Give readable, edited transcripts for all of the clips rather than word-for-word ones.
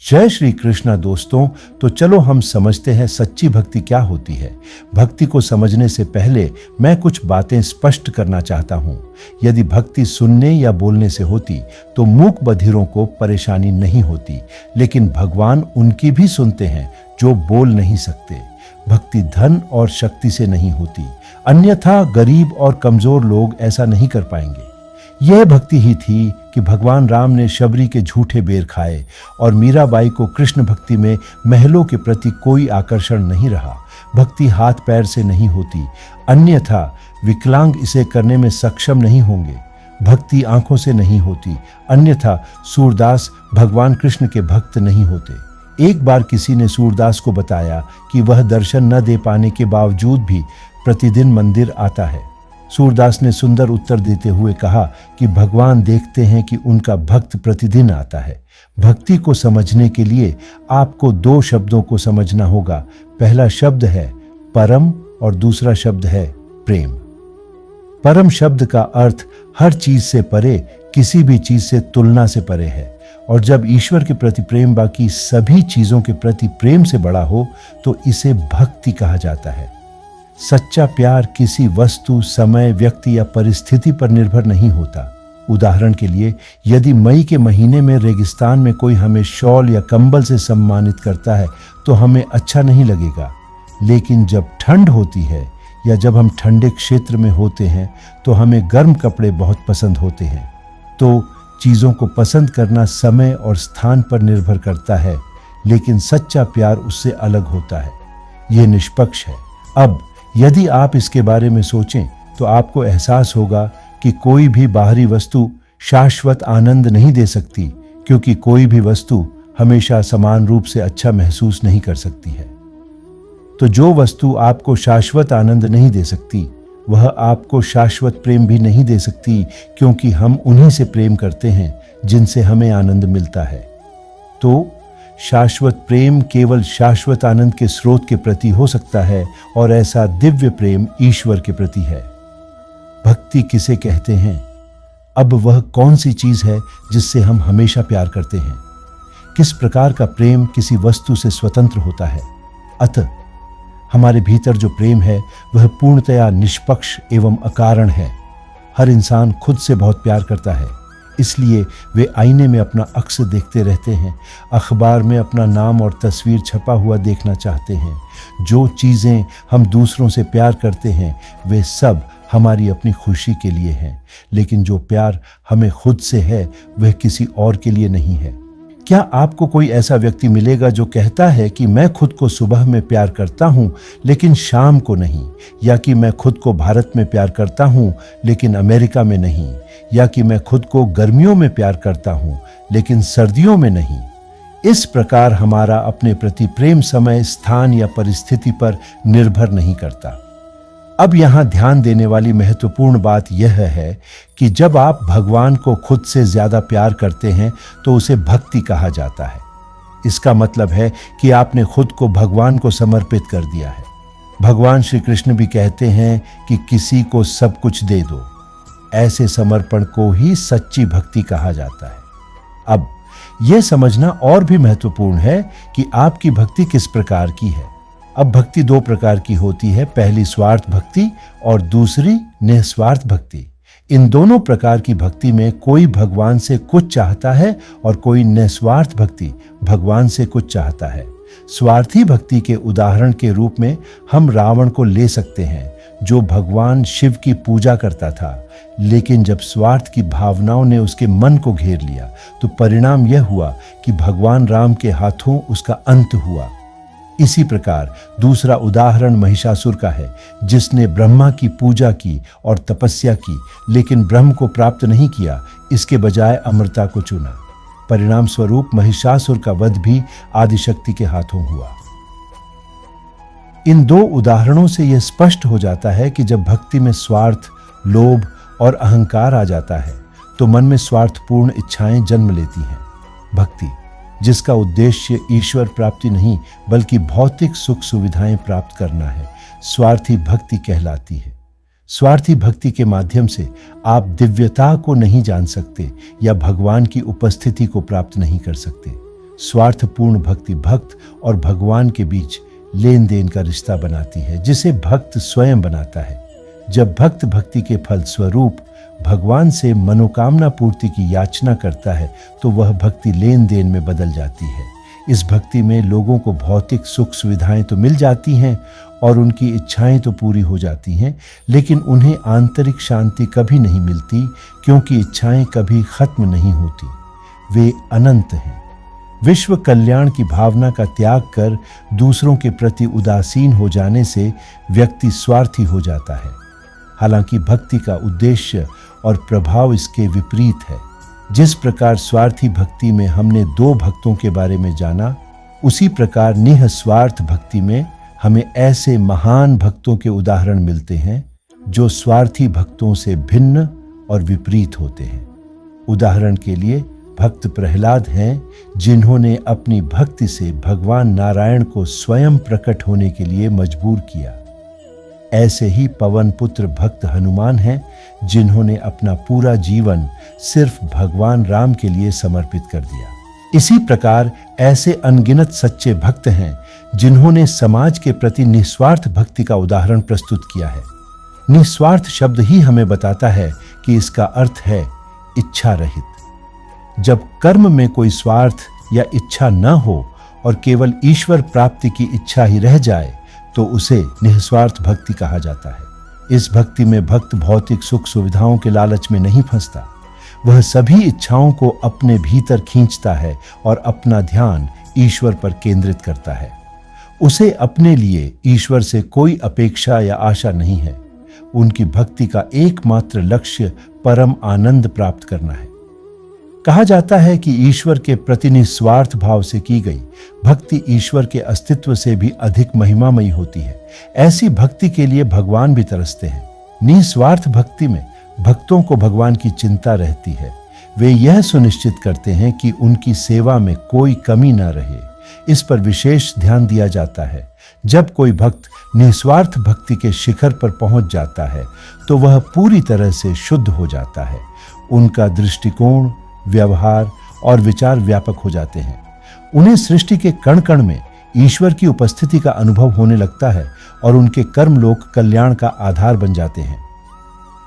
जय श्री कृष्णा दोस्तों। तो चलो हम समझते हैं सच्ची भक्ति क्या होती है। भक्ति को समझने से पहले मैं कुछ बातें स्पष्ट करना चाहता हूँ। यदि भक्ति सुनने या बोलने से होती तो मूक बधिरों को परेशानी नहीं होती, लेकिन भगवान उनकी भी सुनते हैं जो बोल नहीं सकते। भक्ति धन और शक्ति से नहीं होती, अन्यथा गरीब और कमजोर लोग ऐसा नहीं कर पाएंगे। यह भक्ति ही थी कि भगवान राम ने शबरी के झूठे बेर खाए और मीराबाई को कृष्ण भक्ति में महलों के प्रति कोई आकर्षण नहीं रहा। भक्ति हाथ पैर से नहीं होती, अन्यथा विकलांग इसे करने में सक्षम नहीं होंगे। भक्ति आंखों से नहीं होती, अन्यथा सूरदास भगवान कृष्ण के भक्त नहीं होते। एक बार किसी ने सूरदास को बताया कि वह दर्शन न दे पाने के बावजूद भी प्रतिदिन मंदिर आता है। सूरदास ने सुंदर उत्तर देते हुए कहा कि भगवान देखते हैं कि उनका भक्त प्रतिदिन आता है। भक्ति को समझने के लिए आपको दो शब्दों को समझना होगा। पहला शब्द है परम और दूसरा शब्द है प्रेम। परम शब्द का अर्थ हर चीज से परे, किसी भी चीज से तुलना से परे है। और जब ईश्वर के प्रति प्रेम बाकी सभी चीजों के प्रति प्रेम से बड़ा हो तो इसे भक्ति कहा जाता है। सच्चा प्यार किसी वस्तु, समय, व्यक्ति या परिस्थिति पर निर्भर नहीं होता। उदाहरण के लिए, यदि मई के महीने में रेगिस्तान में कोई हमें शॉल या कंबल से सम्मानित करता है तो हमें अच्छा नहीं लगेगा, लेकिन जब ठंड होती है या जब हम ठंडे क्षेत्र में होते हैं तो हमें गर्म कपड़े बहुत पसंद होते हैं। तो चीज़ों को पसंद करना समय और स्थान पर निर्भर करता है, लेकिन सच्चा प्यार उससे अलग होता है। यह निष्पक्ष है। अब यदि आप इसके बारे में सोचें तो आपको एहसास होगा कि कोई भी बाहरी वस्तु शाश्वत आनंद नहीं दे सकती, क्योंकि कोई भी वस्तु हमेशा समान रूप से अच्छा महसूस नहीं कर सकती है। तो जो वस्तु आपको शाश्वत आनंद नहीं दे सकती, वह आपको शाश्वत प्रेम भी नहीं दे सकती, क्योंकि हम उन्हीं से प्रेम करते हैं जिनसे हमें आनंद मिलता है। तो शाश्वत प्रेम केवल शाश्वत आनंद के स्रोत के प्रति हो सकता है, और ऐसा दिव्य प्रेम ईश्वर के प्रति है। भक्ति किसे कहते हैं? अब वह कौन सी चीज है जिससे हम हमेशा प्यार करते हैं? किस प्रकार का प्रेम किसी वस्तु से स्वतंत्र होता है? अतः हमारे भीतर जो प्रेम है वह पूर्णतया निष्पक्ष एवं अकारण है। हर इंसान खुद से बहुत प्यार करता है, इसलिए वे आईने में अपना अक्स देखते रहते हैं, अखबार में अपना नाम और तस्वीर छपा हुआ देखना चाहते हैं। जो चीज़ें हम दूसरों से प्यार करते हैं वे सब हमारी अपनी खुशी के लिए हैं, लेकिन जो प्यार हमें खुद से है वह किसी और के लिए नहीं है। क्या आपको कोई ऐसा व्यक्ति मिलेगा जो कहता है कि मैं खुद को सुबह में प्यार करता हूं लेकिन शाम को नहीं, या कि मैं खुद को भारत में प्यार करता हूं लेकिन अमेरिका में नहीं, या कि मैं खुद को गर्मियों में प्यार करता हूं लेकिन सर्दियों में नहीं? इस प्रकार हमारा अपने प्रति प्रेम समय, स्थान या परिस्थिति पर निर्भर नहीं करता। अब यहाँ ध्यान देने वाली महत्वपूर्ण बात यह है कि जब आप भगवान को खुद से ज्यादा प्यार करते हैं तो उसे भक्ति कहा जाता है। इसका मतलब है कि आपने खुद को भगवान को समर्पित कर दिया है। भगवान श्री कृष्ण भी कहते हैं कि किसी को सब कुछ दे दो। ऐसे समर्पण को ही सच्ची भक्ति कहा जाता है। अब यह समझना और भी महत्वपूर्ण है कि आपकी भक्ति किस प्रकार की है। अब भक्ति दो प्रकार की होती है, पहली स्वार्थ भक्ति और दूसरी निस्वार्थ भक्ति। इन दोनों प्रकार की भक्ति में कोई भगवान से कुछ चाहता है और कोई निस्वार्थ भक्ति भगवान से कुछ चाहता है। स्वार्थी भक्ति के उदाहरण के रूप में हम रावण को ले सकते हैं, जो भगवान शिव की पूजा करता था, लेकिन जब स्वार्थ की भावनाओं ने उसके मन को घेर लिया तो परिणाम यह हुआ कि भगवान राम के हाथों उसका अंत हुआ। इसी प्रकार दूसरा उदाहरण महिषासुर का है, जिसने ब्रह्मा की पूजा की और तपस्या की, लेकिन ब्रह्म को प्राप्त नहीं किया, इसके बजाय अमरता को चुना। परिणाम स्वरूप महिषासुर का वध भी आदिशक्ति के हाथों हुआ। इन दो उदाहरणों से यह स्पष्ट हो जाता है कि जब भक्ति में स्वार्थ, लोभ और अहंकार आ जाता है तो मन में स्वार्थपूर्ण इच्छाएं जन्म लेती हैं। भक्ति जिसका उद्देश्य ईश्वर प्राप्ति नहीं बल्कि भौतिक सुख सुविधाएं प्राप्त करना है, स्वार्थी भक्ति कहलाती है। स्वार्थी भक्ति के माध्यम से आप दिव्यता को नहीं जान सकते या भगवान की उपस्थिति को प्राप्त नहीं कर सकते। स्वार्थपूर्ण भक्ति भक्त और भगवान के बीच लेन देन का रिश्ता बनाती है, जिसे भक्त स्वयं बनाता है। जब भक्त भक्ति के फल स्वरूप भगवान से मनोकामना पूर्ति की याचना करता है तो वह भक्ति लेन देन में बदल जाती है। इस भक्ति में लोगों को भौतिक सुख सुविधाएं तो मिल जाती हैं और उनकी इच्छाएं तो पूरी हो जाती हैं, लेकिन उन्हें आंतरिक शांति कभी नहीं मिलती, क्योंकि इच्छाएं कभी खत्म नहीं होती, वे अनंत हैं। विश्व कल्याण की भावना का त्याग कर दूसरों के प्रति उदासीन हो जाने से व्यक्ति स्वार्थी हो जाता है। हालांकि भक्ति का उद्देश्य और प्रभाव इसके विपरीत है। जिस प्रकार स्वार्थी भक्ति में हमने दो भक्तों के बारे में जाना, उसी प्रकार निःस्वार्थ भक्ति में हमें ऐसे महान भक्तों के उदाहरण मिलते हैं जो स्वार्थी भक्तों से भिन्न और विपरीत होते हैं। उदाहरण के लिए भक्त प्रहलाद हैं, जिन्होंने अपनी भक्ति से भगवान नारायण को स्वयं प्रकट होने के लिए मजबूर किया। ऐसे ही पवन पुत्र भक्त हनुमान हैं, जिन्होंने अपना पूरा जीवन सिर्फ भगवान राम के लिए समर्पित कर दिया। इसी प्रकार ऐसे अनगिनत सच्चे भक्त हैं जिन्होंने समाज के प्रति निस्वार्थ भक्ति का उदाहरण प्रस्तुत किया है। निस्वार्थ शब्द ही हमें बताता है कि इसका अर्थ है इच्छा रहित। जब कर्म में कोई स्वार्थ या इच्छा न हो और केवल ईश्वर प्राप्ति की इच्छा ही रह जाए तो उसे निस्वार्थ भक्ति कहा जाता है। इस भक्ति में भक्त भौतिक सुख सुविधाओं के लालच में नहीं फंसता। वह सभी इच्छाओं को अपने भीतर खींचता है और अपना ध्यान ईश्वर पर केंद्रित करता है। उसे अपने लिए ईश्वर से कोई अपेक्षा या आशा नहीं है। उनकी भक्ति का एकमात्र लक्ष्य परम आनंद प्राप्त करना है। कहा जाता है कि ईश्वर के प्रति निस्वार्थ भाव से की गई भक्ति ईश्वर के अस्तित्व से भी अधिक महिमामयी होती है। ऐसी भक्ति के लिए भगवान भी तरसते हैं। निस्वार्थ भक्ति में भक्तों को भगवान की चिंता रहती है। वे यह सुनिश्चित करते हैं कि उनकी सेवा में कोई कमी न रहे। इस पर विशेष ध्यान दिया जाता है। जब कोई भक्त निस्वार्थ भक्ति के शिखर पर पहुंच जाता है तो वह पूरी तरह से शुद्ध हो जाता है। उनका दृष्टिकोण, व्यवहार और विचार व्यापक हो जाते हैं। उन्हें सृष्टि के कण कण में ईश्वर की उपस्थिति का अनुभव होने लगता है और उनके कर्म लोक कल्याण का आधार बन जाते हैं।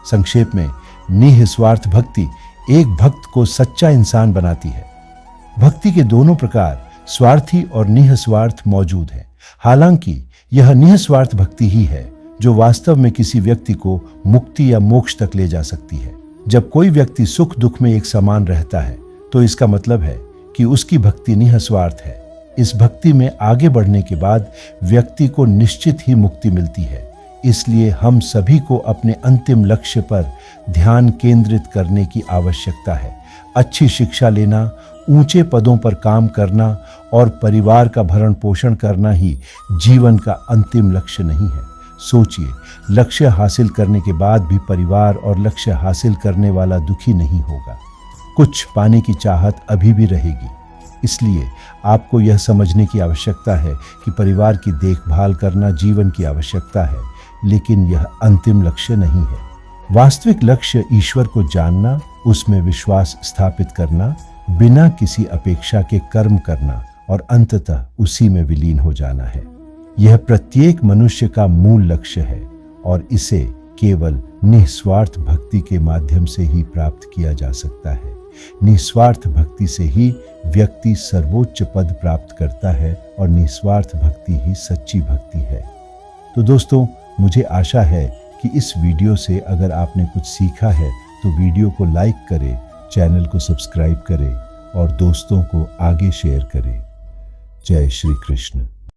संक्षेप में, निस्वार्थ भक्ति एक भक्त को सच्चा इंसान बनाती है। भक्ति के दोनों प्रकार, स्वार्थी और निस्वार्थ, मौजूद हैं। हालांकि यह निस्वार्थ भक्ति ही है जो वास्तव में किसी व्यक्ति को मुक्ति या मोक्ष तक ले जा सकती है। जब कोई व्यक्ति सुख दुख में एक समान रहता है तो इसका मतलब है कि उसकी भक्ति निस्वार्थ है। इस भक्ति में आगे बढ़ने के बाद व्यक्ति को निश्चित ही मुक्ति मिलती है। इसलिए हम सभी को अपने अंतिम लक्ष्य पर ध्यान केंद्रित करने की आवश्यकता है। अच्छी शिक्षा लेना, ऊंचे पदों पर काम करना और परिवार का भरण पोषण करना ही जीवन का अंतिम लक्ष्य नहीं है। सोचिए, लक्ष्य हासिल करने के बाद भी परिवार और लक्ष्य हासिल करने वाला दुखी नहीं होगा। कुछ पाने की चाहत अभी भी रहेगी। इसलिए आपको यह समझने की आवश्यकता है कि परिवार की देखभाल करना जीवन की आवश्यकता है, लेकिन यह अंतिम लक्ष्य नहीं है। वास्तविक लक्ष्य ईश्वर को जानना, उसमें विश्वास स्थापित करना, बिना किसी अपेक्षा के कर्म करना और अंततः उसी में विलीन हो जाना है। यह प्रत्येक मनुष्य का मूल लक्ष्य है और इसे केवल निस्वार्थ भक्ति के माध्यम से ही प्राप्त किया जा सकता है। निस्वार्थ भक्ति से ही व्यक्ति सर्वोच्च पद प्राप्त करता है और निस्वार्थ भक्ति ही सच्ची भक्ति है। तो दोस्तों, मुझे आशा है कि इस वीडियो से अगर आपने कुछ सीखा है तो वीडियो को लाइक करें, चैनल को सब्सक्राइब करें और दोस्तों को आगे शेयर करें। जय श्री कृष्ण।